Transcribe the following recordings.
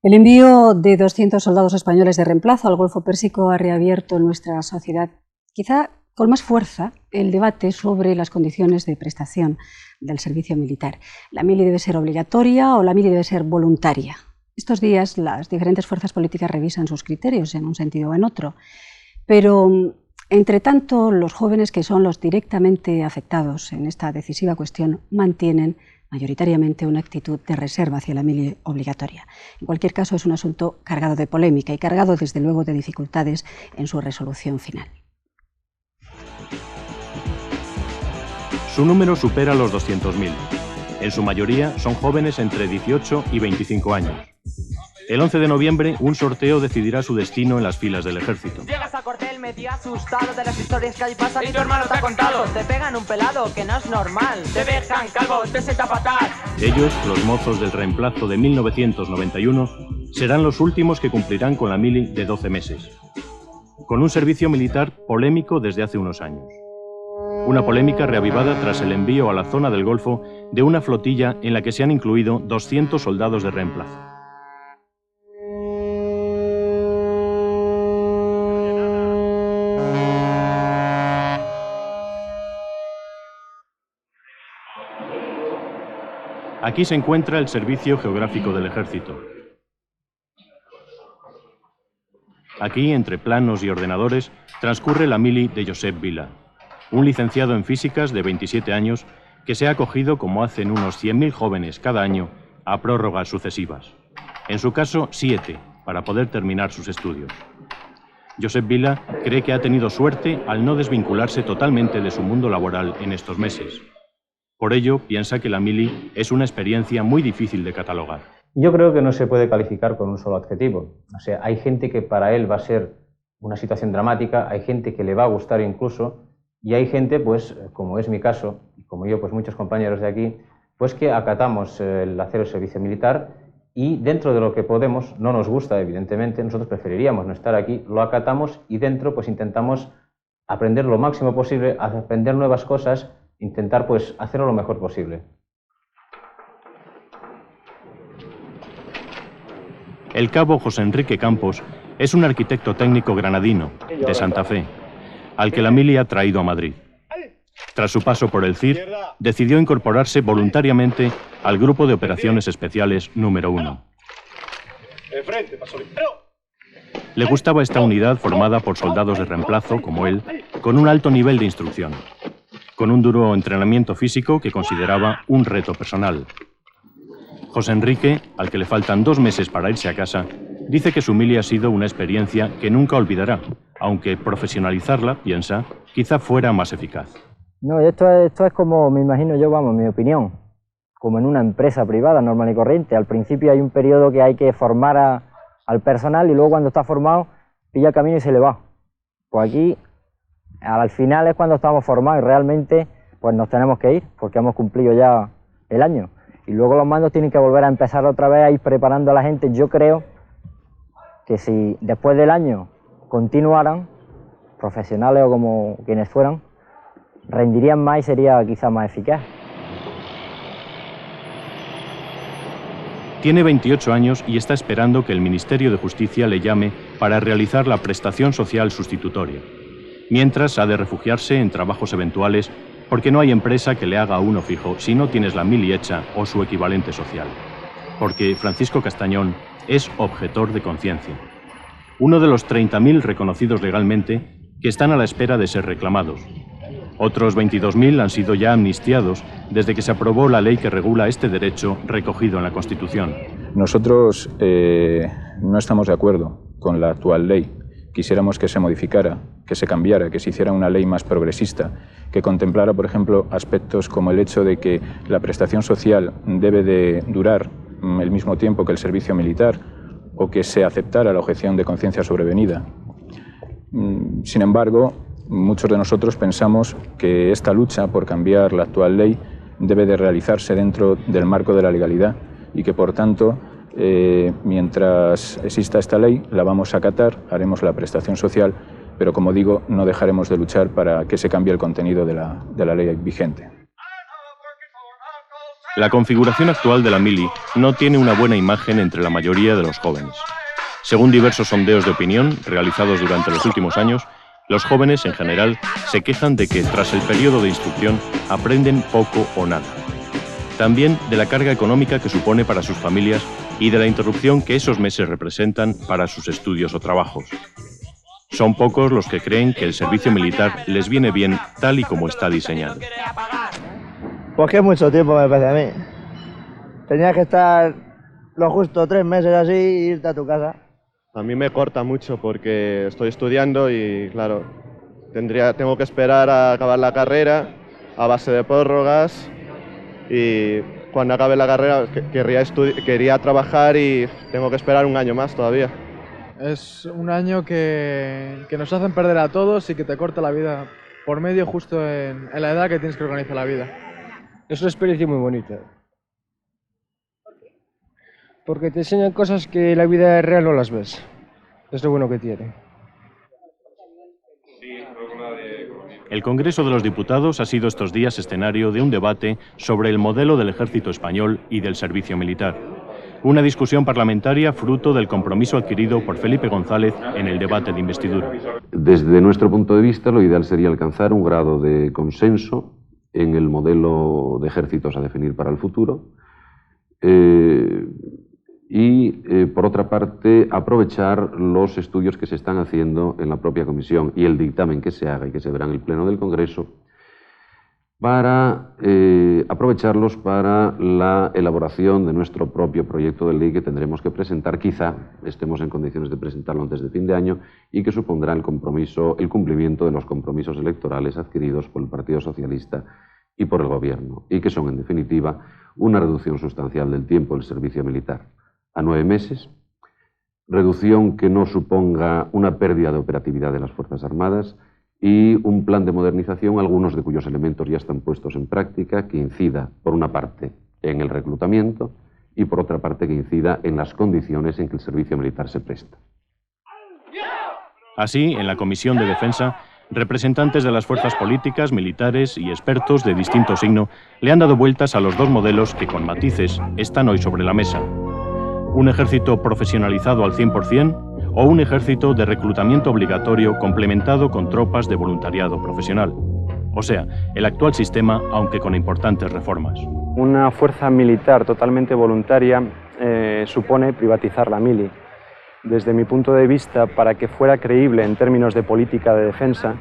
El envío de 200 soldados españoles de reemplazo al Golfo Pérsico ha reabierto en nuestra sociedad, quizá con más fuerza, el debate sobre las condiciones de prestación del servicio militar. ¿La mili debe ser obligatoria o la mili debe ser voluntaria? Estos días las diferentes fuerzas políticas revisan sus criterios en un sentido o en otro, pero entre tanto los jóvenes, que son los directamente afectados en esta decisiva cuestión, mantienen mayoritariamente una actitud de reserva hacia la mili obligatoria. En cualquier caso, es un asunto cargado de polémica y cargado, desde luego, de dificultades en su resolución final. Su número supera los 200.000. En su mayoría son jóvenes entre 18 y 25 años. El 11 de noviembre, un sorteo decidirá su destino en las filas del ejército. Llegas a cuartel medio asustado de las historias que ahí pasan y tu hermano te ha contado. Te pegan un pelado que no es normal. Te dejan calvo, te sienta fatal. Ellos, los mozos del reemplazo de 1991, serán los últimos que cumplirán con la mili de 12 meses. Con un servicio militar polémico desde hace unos años. Una polémica reavivada tras el envío a la zona del Golfo de una flotilla en la que se han incluido 200 soldados de reemplazo. Aquí se encuentra el Servicio Geográfico del Ejército. Aquí, entre planos y ordenadores, transcurre la mili de Josep Vila, un licenciado en físicas de 27 años que se ha acogido, como hacen unos 100.000 jóvenes cada año, a prórrogas sucesivas. En su caso, 7, para poder terminar sus estudios. Josep Vila cree que ha tenido suerte al no desvincularse totalmente de su mundo laboral en estos meses. Por ello, piensa que la mili es una experiencia muy difícil de catalogar. Yo creo que no se puede calificar con un solo adjetivo. O sea, hay gente que para él va a ser una situación dramática, hay gente que le va a gustar incluso, y hay gente, pues, como es mi caso, y como yo, pues muchos compañeros de aquí, pues que acatamos el hacer el servicio militar y dentro de lo que podemos, no nos gusta evidentemente, nosotros preferiríamos no estar aquí, lo acatamos y dentro pues intentamos aprender lo máximo posible, aprender nuevas cosas, intentar pues hacerlo lo mejor posible. El cabo José Enrique Campos es un arquitecto técnico granadino, de Santa Fe, al que la mili ha traído a Madrid. Tras su paso por el CIR, decidió incorporarse voluntariamente al Grupo de Operaciones Especiales número 1. Le gustaba esta unidad formada por soldados de reemplazo, como él, con un alto nivel de instrucción, con un duro entrenamiento físico que consideraba un reto personal. José Enrique, al que le faltan 2 meses para irse a casa, dice que su mili ha sido una experiencia que nunca olvidará, aunque profesionalizarla, piensa, quizá fuera más eficaz. No, esto es como, me imagino yo, vamos, mi opinión, como en una empresa privada normal y corriente. Al principio hay un periodo que hay que formar al personal y luego cuando está formado pilla el camino y se le va. Pues aquí, al final es cuando estamos formados y realmente pues nos tenemos que ir porque hemos cumplido ya el año. Y luego los mandos tienen que volver a empezar otra vez a ir preparando a la gente. Yo creo que si después del año continuaran, profesionales o como quienes fueran, rendirían más y sería quizá más eficaz. Tiene 28 años y está esperando que el Ministerio de Justicia le llame para realizar la prestación social sustitutoria. Mientras, ha de refugiarse en trabajos eventuales porque no hay empresa que le haga uno fijo si no tienes la mili hecha o su equivalente social. Porque Francisco Castañón es objetor de conciencia. Uno de los 30.000 reconocidos legalmente que están a la espera de ser reclamados. Otros 22.000 han sido ya amnistiados desde que se aprobó la ley que regula este derecho recogido en la Constitución. Nosotros no estamos de acuerdo con la actual ley. Quisiéramos que se modificara, que se cambiara, que se hiciera una ley más progresista, que contemplara, por ejemplo, aspectos como el hecho de que la prestación social debe de durar el mismo tiempo que el servicio militar o que se aceptara la objeción de conciencia sobrevenida. Sin embargo, muchos de nosotros pensamos que esta lucha por cambiar la actual ley debe de realizarse dentro del marco de la legalidad y que, por tanto, mientras exista esta ley, la vamos a acatar, haremos la prestación social, pero como digo, no dejaremos de luchar para que se cambie el contenido de la ley vigente. La configuración actual de la mili no tiene una buena imagen entre la mayoría de los jóvenes. Según diversos sondeos de opinión realizados durante los últimos años, los jóvenes en general se quejan de que tras el periodo de instrucción aprenden poco o nada. También de la carga económica que supone para sus familias y de la interrupción que esos meses representan para sus estudios o trabajos. Son pocos los que creen que el servicio militar les viene bien tal y como está diseñado. Pues que es mucho tiempo, me parece a mí. Tenías que estar lo justo 3 meses así e irte a tu casa. A mí me corta mucho porque estoy estudiando y, claro, tengo que esperar a acabar la carrera a base de prórrogas y cuando acabe la carrera quería trabajar y tengo que esperar un año más todavía. Es un año que nos hacen perder a todos y que te corta la vida por medio justo en la edad que tienes que organizar la vida. Es una experiencia muy bonita. Porque te enseñan cosas que en la vida real no las ves. Es lo bueno que tiene. El Congreso de los Diputados ha sido estos días escenario de un debate sobre el modelo del ejército español y del servicio militar. Una discusión parlamentaria fruto del compromiso adquirido por Felipe González en el debate de investidura. Desde nuestro punto de vista, lo ideal sería alcanzar un grado de consenso en el modelo de ejércitos a definir para el futuro por otra parte, aprovechar los estudios que se están haciendo en la propia comisión y el dictamen que se haga y que se verá en el Pleno del Congreso para aprovecharlos para la elaboración de nuestro propio proyecto de ley que tendremos que presentar, quizá estemos en condiciones de presentarlo antes de fin de año y que supondrá el cumplimiento de los compromisos electorales adquiridos por el Partido Socialista y por el Gobierno, y que son, en definitiva, una reducción sustancial del tiempo del servicio militar a 9 meses, reducción que no suponga una pérdida de operatividad de las Fuerzas Armadas y un plan de modernización, algunos de cuyos elementos ya están puestos en práctica, que incida, por una parte, en el reclutamiento y, por otra parte, que incida en las condiciones en que el servicio militar se presta. Así, en la Comisión de Defensa, representantes de las fuerzas políticas, militares y expertos de distinto signo le han dado vueltas a los dos modelos que, con matices, están hoy sobre la mesa. Un ejército profesionalizado al 100% o un ejército de reclutamiento obligatorio complementado con tropas de voluntariado profesional. O sea, el actual sistema, aunque con importantes reformas. Una fuerza militar totalmente voluntaria supone privatizar la mili. Desde mi punto de vista, para que fuera creíble en términos de política de defensa,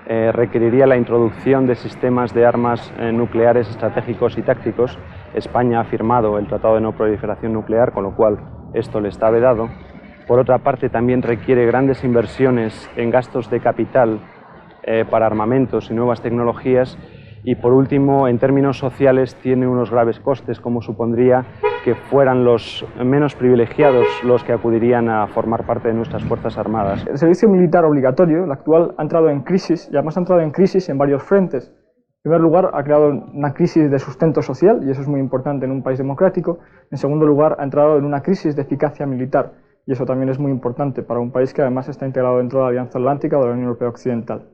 requeriría la introducción de sistemas de armas nucleares estratégicos y tácticos. España ha firmado el Tratado de No Proliferación Nuclear, con lo cual esto le está vedado. Por otra parte, también requiere grandes inversiones en gastos de capital para armamentos y nuevas tecnologías. Y por último, en términos sociales, tiene unos graves costes, como supondría que fueran los menos privilegiados los que acudirían a formar parte de nuestras Fuerzas Armadas. El servicio militar obligatorio, el actual, ha entrado en crisis, y además ha entrado en crisis en varios frentes. En primer lugar, ha creado una crisis de sustento social, y eso es muy importante en un país democrático. En segundo lugar, ha entrado en una crisis de eficacia militar, y eso también es muy importante para un país que además está integrado dentro de la Alianza Atlántica o de la Unión Europea Occidental.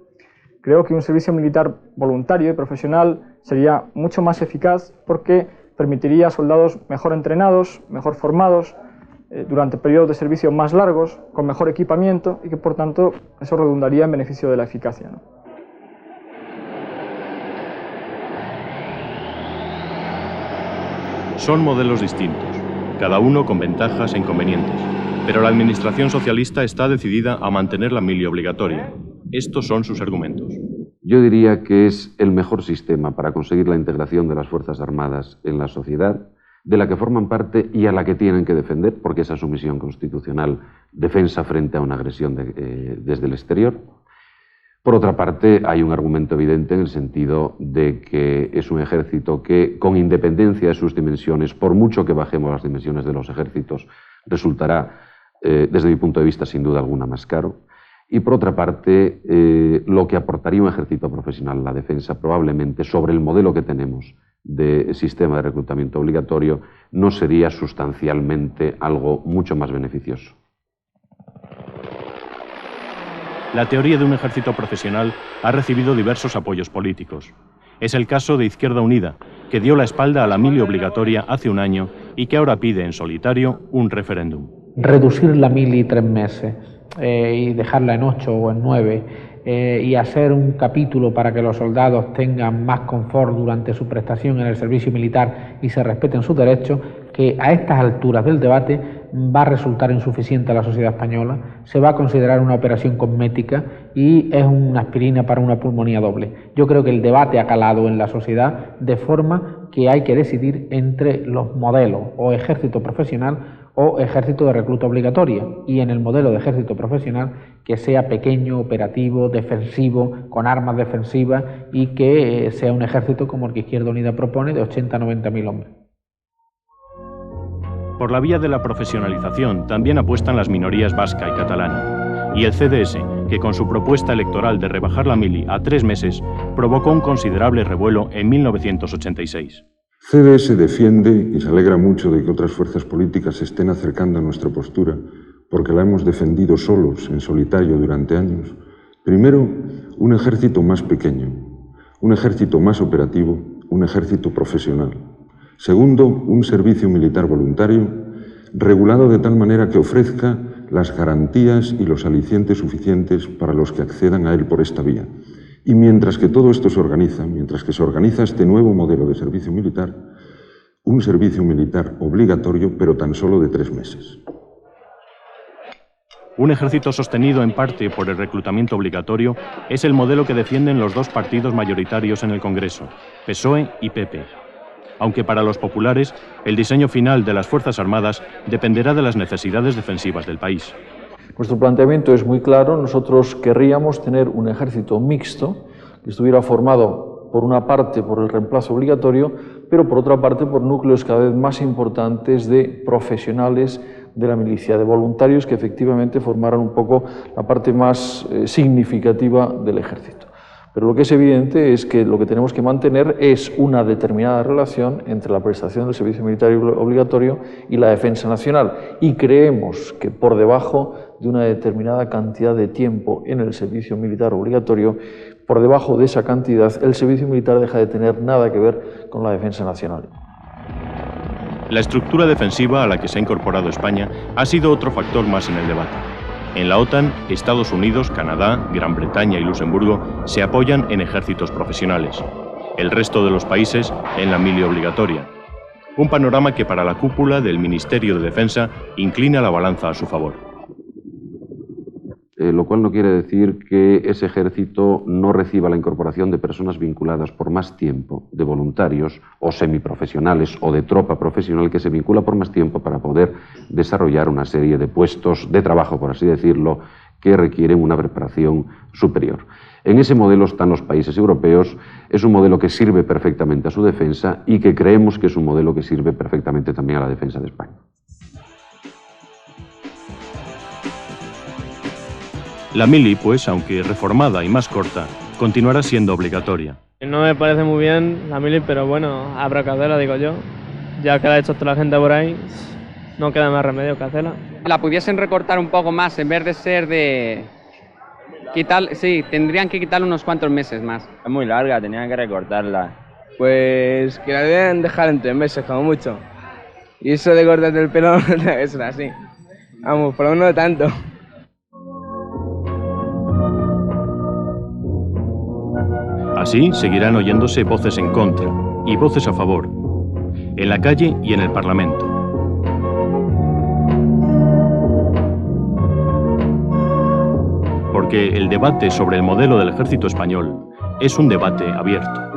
Creo que un servicio militar voluntario y profesional sería mucho más eficaz porque permitiría a soldados mejor entrenados, mejor formados, durante periodos de servicio más largos, con mejor equipamiento y que por tanto eso redundaría en beneficio de la eficacia, ¿no? Son modelos distintos, cada uno con ventajas e inconvenientes, pero la administración socialista está decidida a mantener la mili obligatoria. Estos son sus argumentos. Yo diría que es el mejor sistema para conseguir la integración de las Fuerzas Armadas en la sociedad, de la que forman parte y a la que tienen que defender, porque esa es su misión constitucional, defensa frente a una agresión desde el exterior. Por otra parte, hay un argumento evidente en el sentido de que es un ejército que, con independencia de sus dimensiones, por mucho que bajemos las dimensiones de los ejércitos, resultará, desde mi punto de vista, sin duda alguna, más caro. Y por otra parte, lo que aportaría un ejército profesional a la defensa, probablemente sobre el modelo que tenemos de sistema de reclutamiento obligatorio, no sería sustancialmente algo mucho más beneficioso. La teoría de un ejército profesional ha recibido diversos apoyos políticos. Es el caso de Izquierda Unida, que dio la espalda a la mili obligatoria hace un año y que ahora pide en solitario un referéndum. Reducir la mili 3 meses y dejarla en 8 o en 9 y hacer un capítulo para que los soldados tengan más confort durante su prestación en el servicio militar y se respeten sus derechos, que a estas alturas del debate va a resultar insuficiente a la sociedad española, se va a considerar una operación cosmética y es una aspirina para una pulmonía doble. Yo creo que el debate ha calado en la sociedad de forma que hay que decidir entre los modelos o ejército profesional o ejército de recluta obligatoria, y en el modelo de ejército profesional que sea pequeño, operativo, defensivo, con armas defensivas y que sea un ejército como el que Izquierda Unida propone de 80 a 90.000 hombres. Por la vía de la profesionalización también apuestan las minorías vasca y catalana. Y el CDS, que con su propuesta electoral de rebajar la mili a 3 meses, provocó un considerable revuelo en 1986. CDS defiende y se alegra mucho de que otras fuerzas políticas se estén acercando a nuestra postura, porque la hemos defendido solos, en solitario, durante años. Primero, un ejército más pequeño, un ejército más operativo, un ejército profesional. Segundo, un servicio militar voluntario, regulado de tal manera que ofrezca las garantías y los alicientes suficientes para los que accedan a él por esta vía. Y mientras que todo esto se organiza, mientras que se organiza este nuevo modelo de servicio militar, un servicio militar obligatorio, pero tan solo de 3 meses. Un ejército sostenido en parte por el reclutamiento obligatorio es el modelo que defienden los dos partidos mayoritarios en el Congreso, PSOE y PP. Aunque para los populares, el diseño final de las Fuerzas Armadas dependerá de las necesidades defensivas del país. Nuestro planteamiento es muy claro. Nosotros querríamos tener un ejército mixto que estuviera formado por una parte por el reemplazo obligatorio, pero por otra parte por núcleos cada vez más importantes de profesionales de la milicia, de voluntarios que efectivamente formaran un poco la parte más significativa del ejército. Pero lo que es evidente es que lo que tenemos que mantener es una determinada relación entre la prestación del servicio militar obligatorio y la defensa nacional. Y creemos que por debajo de una determinada cantidad de tiempo en el servicio militar obligatorio, por debajo de esa cantidad, el servicio militar deja de tener nada que ver con la defensa nacional. La estructura defensiva a la que se ha incorporado España ha sido otro factor más en el debate. En la OTAN, Estados Unidos, Canadá, Gran Bretaña y Luxemburgo se apoyan en ejércitos profesionales. El resto de los países en la mili obligatoria. Un panorama que para la cúpula del Ministerio de Defensa inclina la balanza a su favor. Lo cual no quiere decir que ese ejército no reciba la incorporación de personas vinculadas por más tiempo, de voluntarios o semiprofesionales o de tropa profesional que se vincula por más tiempo para poder desarrollar una serie de puestos de trabajo, por así decirlo, que requieren una preparación superior. En ese modelo están los países europeos, es un modelo que sirve perfectamente a su defensa y que creemos que es un modelo que sirve perfectamente también a la defensa de España. La mili, pues, aunque reformada y más corta, continuará siendo obligatoria. No me parece muy bien la mili, pero bueno, habrá que hacerla, digo yo. Ya que la ha hecho toda la gente por ahí, no queda más remedio que hacerla. La pudiesen recortar un poco más, en vez de ser de... sí, tendrían que quitarle unos cuantos meses más. Es muy larga, tenían que recortarla. Pues que la deben dejar en 3 meses, como mucho. Y eso de cortarte el pelo no debe ser así. Vamos, por lo menos no tanto. Así seguirán oyéndose voces en contra y voces a favor, en la calle y en el Parlamento. Porque el debate sobre el modelo del ejército español es un debate abierto.